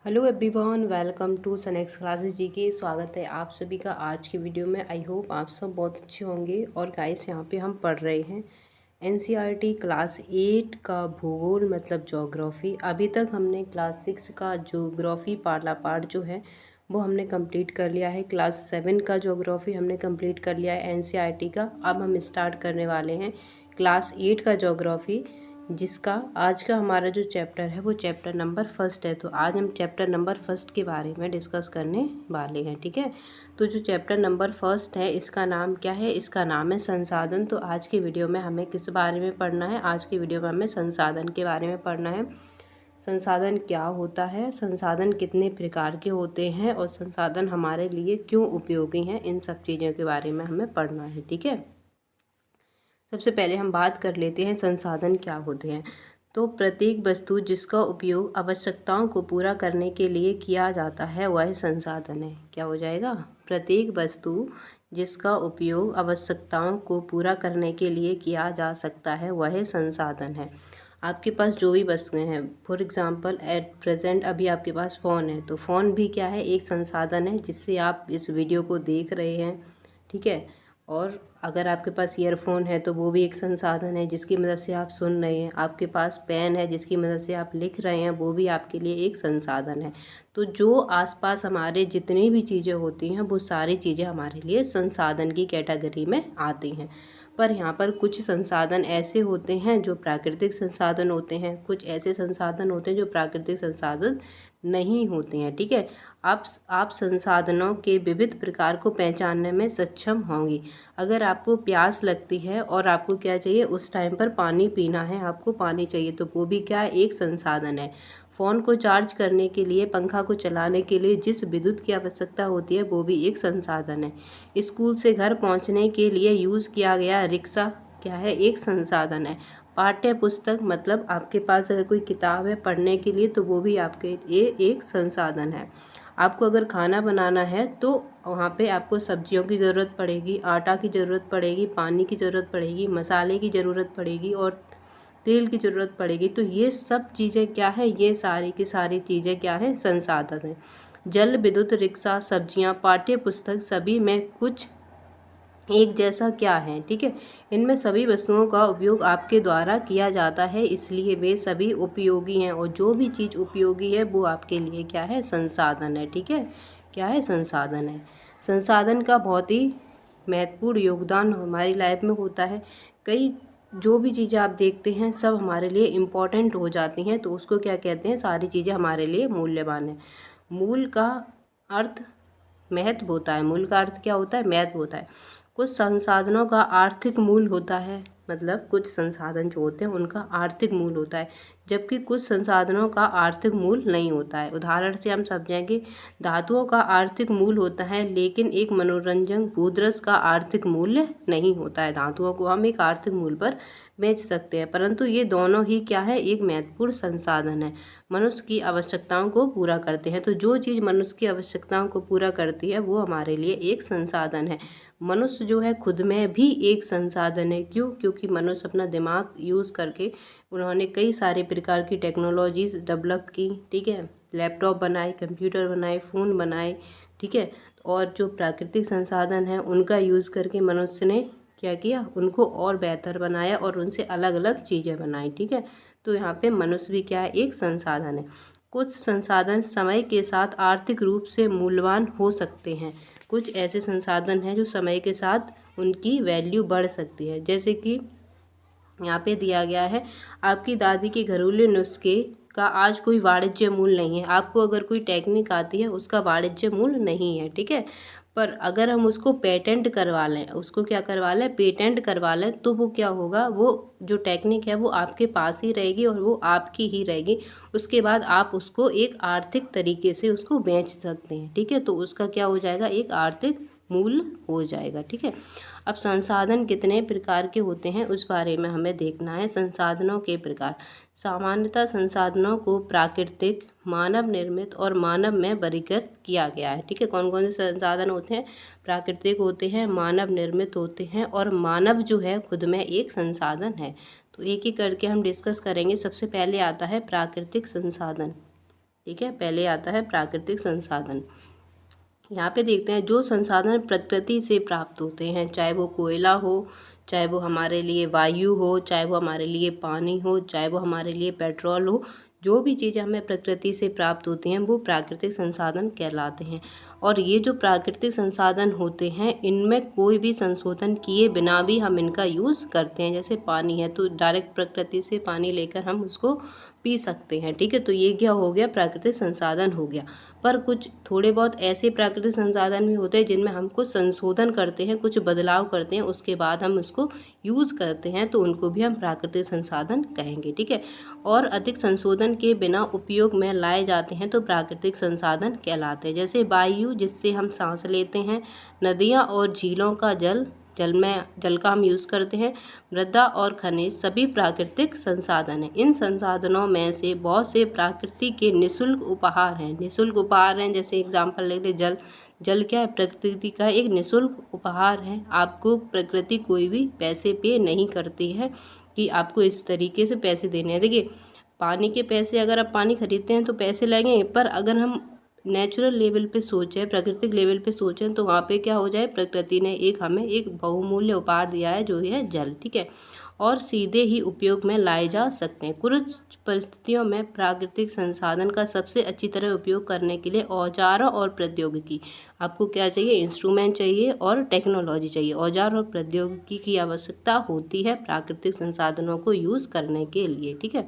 Hello everyone, welcome to Sanex classes G K. स्वागत है आप सभी का आज की वीडियो में। आई होप आप सब बहुत अच्छे होंगे। और गाइस, यहाँ पे हम पढ़ रहे हैं एनसीईआरटी क्लास 8 का भूगोल मतलब ज्योग्राफी। अभी तक हमने क्लास 6 का ज्योग्राफी पहला पार्ट जो है वो हमने कंप्लीट कर लिया है। क्लास 7 का ज्योग्राफी हमने कंप्लीट कर लिया है एनसीईआरटी का। अब हम स्टार्ट करने वाले हैं क्लास 8 का ज्योग्राफी, जिसका आज का हमारा जो चैप्टर है वो चैप्टर नंबर फर्स्ट है। तो आज हम चैप्टर नंबर फर्स्ट के बारे में डिस्कस करने वाले हैं। ठीक है, तो जो चैप्टर नंबर फर्स्ट है इसका नाम क्या है? इसका नाम है संसाधन। तो आज की वीडियो में हमें किस बारे में पढ़ना है? आज की वीडियो में हमें संसाधन के बारे में पढ़ना है। संसाधन क्या होता है, संसाधन कितने प्रकार के होते हैं और संसाधन हमारे लिए क्यों उपयोगी हैं, इन सब चीज़ों के बारे में हमें पढ़ना है। ठीक है, सबसे पहले हम बात कर लेते हैं संसाधन क्या होते हैं। तो प्रत्येक वस्तु जिसका उपयोग आवश्यकताओं को पूरा करने के लिए किया जाता है वह संसाधन है। क्या हो जाएगा? प्रत्येक वस्तु जिसका उपयोग आवश्यकताओं को पूरा करने के लिए किया जा सकता है वह संसाधन है। आपके पास जो भी वस्तुएं हैं, फॉर एग्जांपल एट प्रेजेंट अभी आपके पास फ़ोन है, तो फ़ोन भी क्या है? एक संसाधन है जिससे आप इस वीडियो को देख रहे हैं। ठीक है, और अगर आपके पास ईयरफोन है तो वो भी एक संसाधन है जिसकी मदद से आप सुन रहे हैं। आपके पास पेन है जिसकी मदद से आप लिख रहे हैं, वो भी आपके लिए एक संसाधन है। तो जो आसपास हमारे जितनी भी चीज़ें होती हैं वो सारी चीज़ें हमारे लिए संसाधन की कैटेगरी में आती हैं। पर यहाँ पर कुछ संसाधन ऐसे होते हैं जो प्राकृतिक संसाधन होते हैं, कुछ ऐसे संसाधन होते हैं जो प्राकृतिक संसाधन नहीं होते हैं। ठीक है, आप संसाधनों के विविध प्रकार को पहचानने में सक्षम होंगी। अगर आपको प्यास लगती है और आपको क्या चाहिए? उस टाइम पर पानी पीना है, आपको पानी चाहिए, तो वो भी क्या है? एक संसाधन है। फ़ोन को चार्ज करने के लिए, पंखा को चलाने के लिए जिस विद्युत की आवश्यकता होती है वो भी एक संसाधन है। स्कूल से घर पहुंचने के लिए यूज़ किया गया रिक्शा क्या है? एक संसाधन है। पाठ्य पुस्तक मतलब आपके पास अगर कोई किताब है पढ़ने के लिए तो वो भी आपके लिए एक संसाधन है। आपको अगर खाना बनाना है तो वहाँ पे आपको सब्जियों की ज़रूरत पड़ेगी, आटा की ज़रूरत पड़ेगी, पानी की ज़रूरत पड़ेगी, मसाले की ज़रूरत पड़ेगी और तेल की ज़रूरत पड़ेगी। तो ये सब चीज़ें क्या है? ये सारी की सारी चीज़ें क्या है? संसाधन हैं। जल, विद्युत, रिक्शा, सब्जियाँ, पाठ्य पुस्तक सभी में कुछ एक जैसा क्या है? ठीक है, इनमें सभी वस्तुओं का उपयोग आपके द्वारा किया जाता है, इसलिए वे सभी उपयोगी हैं। और जो भी चीज़ उपयोगी है वो आपके लिए क्या है? संसाधन है। ठीक है, क्या है? संसाधन है। संसाधन का बहुत ही महत्वपूर्ण योगदान हमारी लाइफ में होता है। कई जो भी चीज़ें आप देखते हैं सब हमारे लिए इम्पोर्टेंट हो जाती हैं, तो उसको क्या कहते हैं? सारी चीज़ें हमारे लिए मूल्यवान है। मूल का अर्थ महत्व होता है। मूल का अर्थ क्या होता है? महत्व होता है। कुछ संसाधनों का आर्थिक मूल्य होता है, मतलब कुछ संसाधन जो होते हैं उनका आर्थिक मूल्य होता है, जबकि कुछ संसाधनों का आर्थिक मूल्य नहीं होता है। उदाहरण से हम समझेंगे, धातुओं का आर्थिक मूल्य होता है लेकिन एक मनोरंजक भूदृश्य का आर्थिक मूल्य नहीं होता है। धातुओं को हम एक आर्थिक मूल्य पर बेच सकते हैं, परंतु ये दोनों ही क्या है? एक महत्वपूर्ण संसाधन है, मनुष्य की आवश्यकताओं को पूरा करते हैं। तो जो चीज़ मनुष्य की आवश्यकताओं को पूरा करती है वो हमारे लिए एक संसाधन है। मनुष्य जो है खुद में भी एक संसाधन है। क्यों? क्योंकि मनुष्य अपना दिमाग यूज़ करके उन्होंने कई सारे प्रकार की टेक्नोलॉजीज़ डेवलप की। ठीक है, लैपटॉप बनाए, कंप्यूटर बनाए, फ़ोन बनाए। ठीक है, और जो प्राकृतिक संसाधन हैं उनका यूज़ करके मनुष्य ने क्या किया? उनको और बेहतर बनाया और उनसे अलग अलग चीज़ें बनाई। ठीक है, तो यहाँ पे मनुष्य भी क्या है? एक संसाधन है। कुछ संसाधन समय के साथ आर्थिक रूप से मूल्यवान हो सकते हैं। कुछ ऐसे संसाधन हैं जो समय के साथ उनकी वैल्यू बढ़ सकती है। जैसे कि यहाँ पे दिया गया है, आपकी दादी के घरेलू नुस्खे का आज कोई वाणिज्य मूल्य नहीं है। आपको अगर कोई टेक्निक आती है उसका वाणिज्य मूल्य नहीं है। ठीक है, पर अगर हम उसको पेटेंट करवा लें, उसको क्या करवा लें? पेटेंट करवा लें, तो वो क्या होगा? वो जो टेक्निक है वो आपके पास ही रहेगी और वो आपकी ही रहेगी। उसके बाद आप उसको एक आर्थिक तरीके से उसको बेच सकते हैं। ठीक है, तो उसका क्या हो जाएगा? एक आर्थिक मूल्य हो जाएगा। ठीक है, अब संसाधन कितने प्रकार के होते हैं उस बारे में हमें देखना है। संसाधनों के प्रकार, सामान्यतः संसाधनों को प्राकृतिक, मानव निर्मित और मानव में वर्गीकृत किया गया है। ठीक है, कौन कौन से संसाधन होते हैं? प्राकृतिक होते हैं, मानव निर्मित होते हैं और मानव जो है खुद में एक संसाधन है। तो एक एक करके हम डिस्कस करेंगे। सबसे पहले आता है प्राकृतिक संसाधन। ठीक है, पहले आता है प्राकृतिक संसाधन। यहाँ पे देखते हैं जो संसाधन प्रकृति से प्राप्त होते हैं, चाहे वो कोयला हो, चाहे वो हमारे लिए वायु हो, चाहे वो हमारे लिए पानी हो, चाहे वो हमारे लिए पेट्रोल हो, जो भी चीज़ें हमें प्रकृति से प्राप्त होती हैं वो प्राकृतिक संसाधन कहलाते हैं। और ये जो प्राकृतिक संसाधन होते हैं इनमें कोई भी संशोधन किए बिना भी हम इनका यूज़ करते हैं। जैसे पानी है तो डायरेक्ट प्रकृति से पानी लेकर हम उसको पी सकते हैं, ठीक है, तो ये क्या हो गया, प्राकृतिक संसाधन हो गया। पर कुछ थोड़े बहुत ऐसे प्राकृतिक संसाधन भी होते हैं जिनमें हम कुछ संशोधन करते हैं, कुछ बदलाव करते हैं, उसके बाद हम उसको यूज़ करते हैं, तो उनको भी हम प्राकृतिक संसाधन कहेंगे, ठीक है। और अधिक संशोधन के बिना उपयोग में लाए जाते हैं तो प्राकृतिक संसाधन कहलाते हैं। जैसे वायु जिससे हम सांस लेते हैं, नदियाँ और झीलों का जल का हम यूज़ करते हैं, मृदा और खनिज सभी प्राकृतिक संसाधन हैं। इन संसाधनों में से बहुत से प्रकृति के निःशुल्क उपहार हैं। निःशुल्क उपहार हैं, जैसे एग्जाम्पल ले लें जल क्या है, प्रकृति का एक निःशुल्क उपहार है। आपको प्रकृति कोई भी पैसे पे नहीं करती है कि आपको इस तरीके से पैसे देने हैं। देखिए पानी के पैसे, अगर आप पानी खरीदते हैं तो पैसे लगेंगे, पर अगर हम नेचुरल लेवल पे सोचें, प्राकृतिक लेवल पे सोचें तो वहाँ पे क्या हो जाए, प्रकृति ने हमें एक बहुमूल्य उपहार दिया है जो है जल, ठीक है, और सीधे ही उपयोग में लाए जा सकते हैं। कुछ परिस्थितियों में प्राकृतिक संसाधन का सबसे अच्छी तरह उपयोग करने के लिए औजारों और प्रौद्योगिकी, आपको क्या चाहिए, इंस्ट्रूमेंट चाहिए और टेक्नोलॉजी चाहिए। औजार और प्रौद्योगिकी की आवश्यकता होती है प्राकृतिक संसाधनों को यूज़ करने के लिए, ठीक है।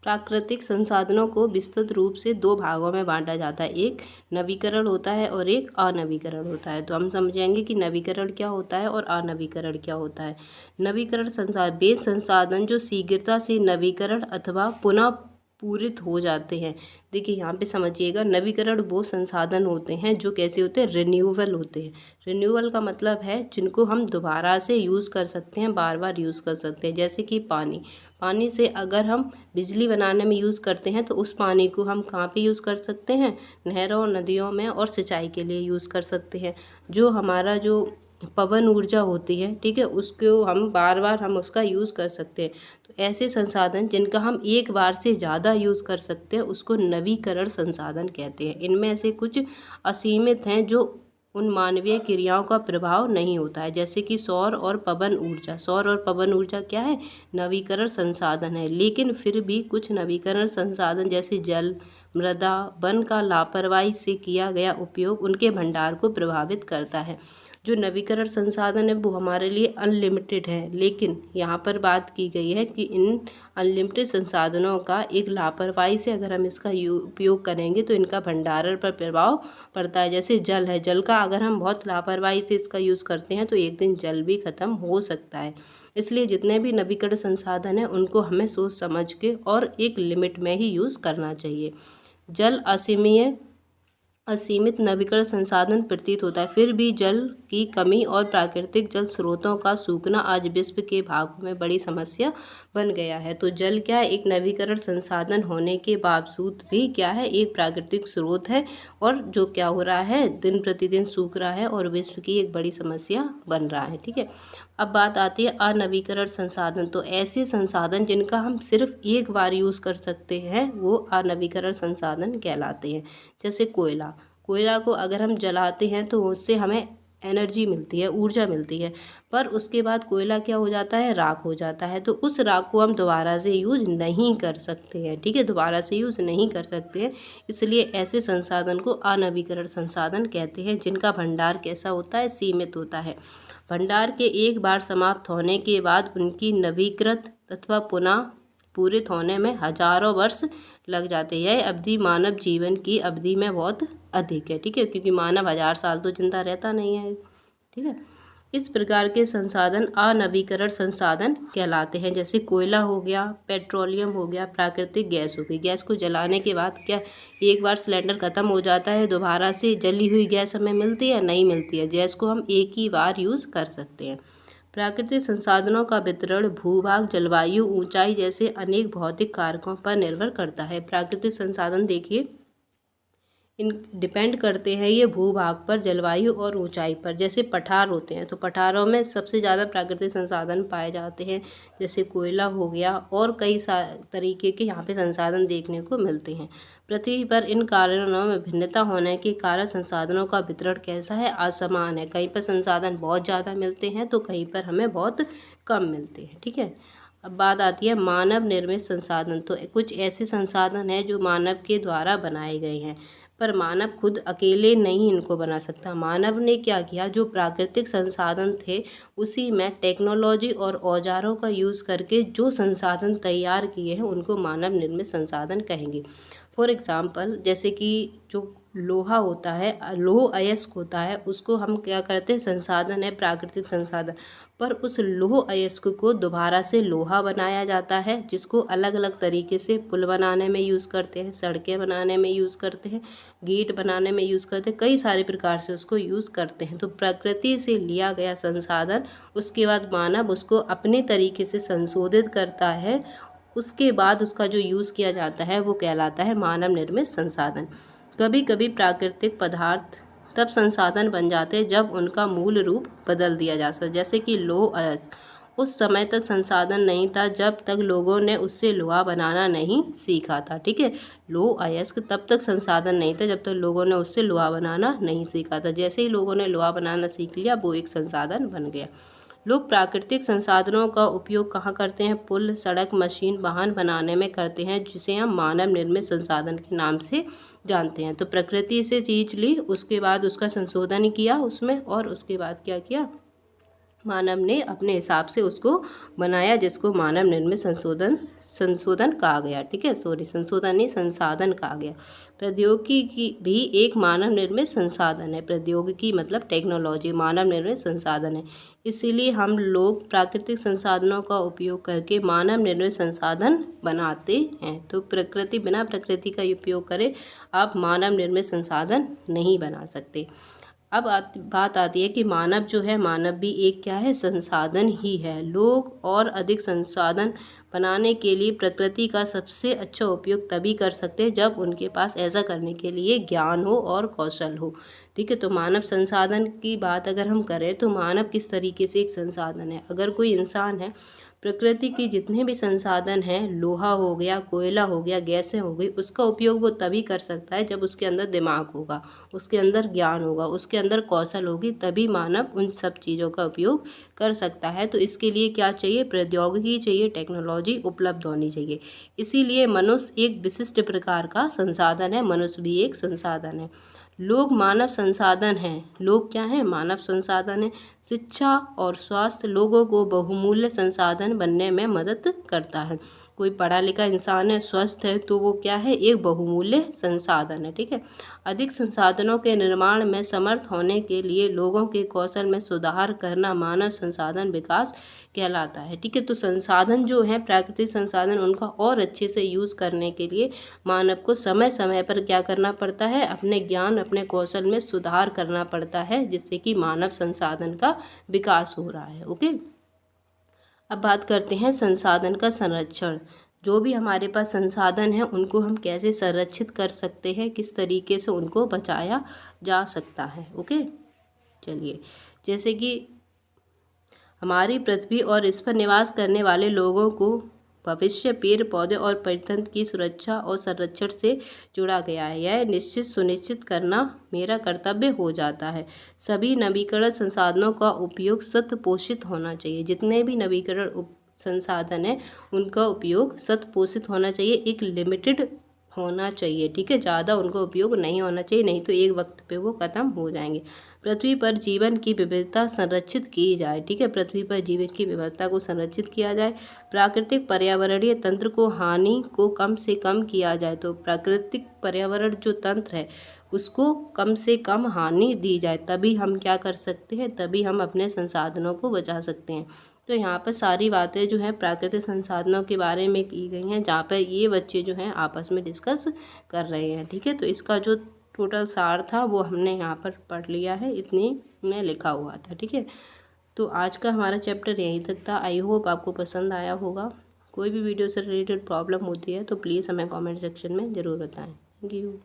प्राकृतिक संसाधनों को विस्तृत रूप से दो भागों में बांटा जाता है, एक नवीकरण होता है और एक अनवीकरण होता है। तो हम समझेंगे कि नवीकरण क्या होता है और अनवीकरण क्या होता है। नवीकरण वे संसाधन जो शीघ्रता से नवीकरण अथवा पुनः पूरित हो जाते हैं। देखिए यहाँ पे समझिएगा, नवीकरण वो संसाधन होते हैं जो कैसे होते हैं, रिन्यूएबल होते हैं। रिन्यूअल का मतलब है जिनको हम दोबारा से यूज़ कर सकते हैं, बार बार यूज़ कर सकते हैं। जैसे कि पानी से अगर हम बिजली बनाने में यूज़ करते हैं तो उस पानी को हम कहाँ पे यूज़ कर सकते हैं, नहरों नदियों में, और सिंचाई के लिए यूज़ कर सकते हैं। जो हमारा जो पवन ऊर्जा होती है, ठीक है, उसको हम बार बार हम उसका यूज़ कर सकते हैं। तो ऐसे संसाधन जिनका हम एक बार से ज़्यादा यूज़ कर सकते हैं उसको नवीकरण संसाधन कहते हैं। इनमें से कुछ असीमित हैं जो उन मानवीय क्रियाओं का प्रभाव नहीं होता है, जैसे कि सौर और पवन ऊर्जा क्या है, नवीकरण संसाधन है। लेकिन फिर भी कुछ नवीकरण संसाधन जैसे जल, मृदा, वन का लापरवाही से किया गया उपयोग उनके भंडार को प्रभावित करता है। जो नवीकरण संसाधन है वो हमारे लिए अनलिमिटेड है, लेकिन यहाँ पर बात की गई है कि इन अनलिमिटेड संसाधनों का एक लापरवाही से अगर हम इसका उपयोग करेंगे तो इनका भंडारण पर प्रभाव पड़ता है। जैसे जल है, जल का अगर हम बहुत लापरवाही से इसका यूज़ करते हैं तो एक दिन जल भी ख़त्म हो सकता है। इसलिए जितने भी नवीकरण संसाधन हैं उनको हमें सोच समझ के और एक लिमिट में ही यूज़ करना चाहिए। जल असीमित नवीकरण संसाधन प्रतीत होता है, फिर भी जल की कमी और प्राकृतिक जल स्रोतों का सूखना आज विश्व के भागों में बड़ी समस्या बन गया है। तो जल क्या है, एक नवीकरण संसाधन होने के बावजूद भी क्या है, एक प्राकृतिक स्रोत है और जो क्या हो रहा है, दिन प्रतिदिन सूख रहा है और विश्व की एक बड़ी समस्या बन रहा है, ठीक है। अब बात आती है अनवीकरण संसाधन। तो ऐसे संसाधन जिनका हम सिर्फ एक बार यूज़ कर सकते हैं वो अनवीकरण संसाधन कहलाते हैं। जैसे कोयला को अगर हम जलाते हैं तो उससे हमें एनर्जी मिलती है, ऊर्जा मिलती है, पर उसके बाद कोयला क्या हो जाता है, राख हो जाता है। तो उस राख को हम दोबारा से यूज़ नहीं कर सकते हैं, ठीक है, दोबारा से यूज़ नहीं कर सकते हैं। इसलिए ऐसे संसाधन को अनवीकरण संसाधन कहते हैं जिनका भंडार कैसा होता है, सीमित होता है। भंडार के एक बार समाप्त होने के बाद उनकी नवीकृत अथवा पुनः पूरित होने में हजारों वर्ष लग जाते हैं। यह अवधि मानव जीवन की अवधि में बहुत अधिक है, ठीक है, क्योंकि मानव 1000 साल तो जिंदा रहता नहीं है, ठीक है। इस प्रकार के संसाधन अनवीकरण संसाधन कहलाते हैं। जैसे कोयला हो गया, पेट्रोलियम हो गया, प्राकृतिक गैस हो गई। गैस को जलाने के बाद क्या एक बार सिलेंडर ख़त्म हो जाता है, दोबारा से जली हुई गैस हमें मिलती है, नहीं मिलती है। गैस को हम एक ही बार यूज़ कर सकते हैं। प्राकृतिक संसाधनों का वितरण भूभाग, जलवायु, ऊंचाई जैसे अनेक भौतिक कारकों पर निर्भर करता है। प्राकृतिक संसाधन देखिए इन डिपेंड करते हैं ये भूभाग पर, जलवायु और ऊंचाई पर। जैसे पठार होते हैं तो पठारों में सबसे ज़्यादा प्राकृतिक संसाधन पाए जाते हैं, जैसे कोयला हो गया और कई तरीके के यहाँ पे संसाधन देखने को मिलते हैं। पृथ्वी पर इन कारणों में भिन्नता होने के कारण संसाधनों का वितरण कैसा है, असमान है। कहीं पर संसाधन बहुत ज़्यादा मिलते हैं तो कहीं पर हमें बहुत कम मिलते हैं। ठीक है, अब बात आती है मानव निर्मित संसाधन। तो कुछ ऐसे संसाधन हैं जो मानव के द्वारा बनाए गए हैं, पर मानव खुद अकेले नहीं इनको बना सकता। मानव ने क्या किया, जो प्राकृतिक संसाधन थे उसी में टेक्नोलॉजी और औजारों का यूज़ करके जो संसाधन तैयार किए हैं उनको मानव निर्मित संसाधन कहेंगे। फॉर एग्ज़ाम्पल, जैसे कि जो लोहा होता है, लौह अयस्क होता है, उसको हम क्या करते हैं, संसाधन है, प्राकृतिक संसाधन, पर उस लौह अयस्क को दोबारा से लोहा बनाया जाता है, जिसको अलग अलग तरीके से पुल बनाने में यूज़ करते हैं, सड़कें बनाने में यूज़ करते हैं, गेट बनाने में यूज़ करते हैं, कई सारे प्रकार से उसको यूज़ करते हैं। तो प्रकृति से लिया गया संसाधन, उसके बाद मानव उसको अपने तरीके से संशोधित करता है, उसके बाद उसका जो यूज़ किया जाता है वो कहलाता है मानव निर्मित संसाधन। कभी कभी प्राकृतिक पदार्थ तब संसाधन बन जाते हैं जब उनका मूल रूप बदल दिया जा सकता, जैसे कि लौह अयस्क उस समय तक संसाधन नहीं था जब तक लोगों ने उससे लोहा बनाना नहीं सीखा था। ठीक है, लौह अयस्क तब तक संसाधन नहीं था जब तक लोगों ने उससे लोहा बनाना नहीं सीखा था। जैसे ही लोगों ने लोहा बनाना सीख लिया वो एक संसाधन बन गया। लोग प्राकृतिक संसाधनों का उपयोग कहाँ करते हैं, पुल, सड़क, मशीन, वाहन बनाने में करते हैं, जिसे हम मानव निर्मित संसाधन के नाम से जानते हैं। तो प्रकृति से चीज ली, उसके बाद उसका संशोधन किया उसमें, और उसके बाद क्या किया, मानव ने अपने हिसाब से उसको बनाया, जिसको मानव निर्मित संशोधन कहा गया। ठीक है, संशोधन नहीं, संसाधन कहा गया। प्रौद्योगिकी भी एक मानव निर्मित संसाधन है। प्रौद्योगिकी मतलब टेक्नोलॉजी मानव निर्मित संसाधन है। इसीलिए हम लोग प्राकृतिक संसाधनों का उपयोग करके मानव निर्मित संसाधन बनाते हैं। तो बिना प्रकृति का उपयोग करे आप मानव निर्मित संसाधन नहीं बना सकते। अब बात आती है कि मानव जो है, मानव भी एक क्या है, संसाधन ही है। लोग और अधिक संसाधन बनाने के लिए प्रकृति का सबसे अच्छा उपयोग तभी कर सकते हैं जब उनके पास ऐसा करने के लिए ज्ञान हो और कौशल हो। ठीक है, तो मानव संसाधन की बात अगर हम करें तो मानव किस तरीके से एक संसाधन है। अगर कोई इंसान है, प्रकृति के जितने भी संसाधन हैं, लोहा हो गया, कोयला हो गया, गैसें हो गई, उसका उपयोग वो तभी कर सकता है जब उसके अंदर दिमाग होगा, उसके अंदर ज्ञान होगा, उसके अंदर कौशल होगी, तभी मानव उन सब चीज़ों का उपयोग कर सकता है। तो इसके लिए क्या चाहिए, प्रौद्योगिकी चाहिए, टेक्नोलॉजी उपलब्ध होनी चाहिए। इसीलिए मनुष्य एक विशिष्ट प्रकार का संसाधन है, मनुष्य भी एक संसाधन है। लोग मानव संसाधन हैं। लोग क्या हैं, मानव संसाधन है। शिक्षा और स्वास्थ्य लोगों को बहुमूल्य संसाधन बनने में मदद करता है। कोई पढ़ा लिखा इंसान है, स्वस्थ है, तो वो क्या है, एक बहुमूल्य संसाधन है। ठीक है, अधिक संसाधनों के निर्माण में समर्थ होने के लिए लोगों के कौशल में सुधार करना मानव संसाधन विकास कहलाता है। ठीक है, तो संसाधन जो है, प्राकृतिक संसाधन, उनका और अच्छे से यूज़ करने के लिए मानव को समय समय पर क्या करना पड़ता है, अपने ज्ञान, अपने कौशल में सुधार करना पड़ता है, जिससे कि मानव संसाधन का विकास हो रहा है। ओके, अब बात करते हैं संसाधन का संरक्षण। जो भी हमारे पास संसाधन है उनको हम कैसे संरक्षित कर सकते हैं, किस तरीके से उनको बचाया जा सकता है। ओके, चलिए, जैसे कि हमारी पृथ्वी और इस पर निवास करने वाले लोगों को भविष्य पेड़ पौधे और परितंत्र की सुरक्षा और संरक्षण से जुड़ा गया है। यह सुनिश्चित करना मेरा कर्तव्य हो जाता है। सभी नवीकरण संसाधनों का उपयोग शत पोषित होना चाहिए। जितने भी नवीकरण संसाधन है उनका उपयोग शत पोषित होना चाहिए, एक लिमिटेड होना चाहिए। ठीक है, ज़्यादा उनका उपयोग नहीं होना चाहिए, नहीं तो एक वक्त पे वो ख़त्म हो जाएंगे। पृथ्वी पर जीवन की विविधता संरक्षित की जाए। ठीक है, पृथ्वी पर जीवन की विविधता को संरक्षित किया जाए। प्राकृतिक पर्यावरणीय तंत्र को हानि को कम से कम किया जाए। तो प्राकृतिक पर्यावरण जो तंत्र है उसको कम से कम हानि दी जाए, तभी हम क्या कर सकते हैं, तभी हम अपने संसाधनों को बचा सकते हैं। तो यहाँ पर सारी बातें जो हैं प्राकृतिक संसाधनों के बारे में की गई हैं, जहाँ पर ये बच्चे जो हैं आपस में डिस्कस कर रहे हैं। ठीक है, तो इसका जो टोटल सार था वो हमने यहाँ पर पढ़ लिया है, इतनी में लिखा हुआ था। ठीक है, तो आज का हमारा चैप्टर यहीं तक था। आई होप आपको पसंद आया होगा। कोई भी वीडियो से रिलेटेड प्रॉब्लम होती है तो प्लीज़ हमें कमेंट सेक्शन में ज़रूर बताएं। Thank you.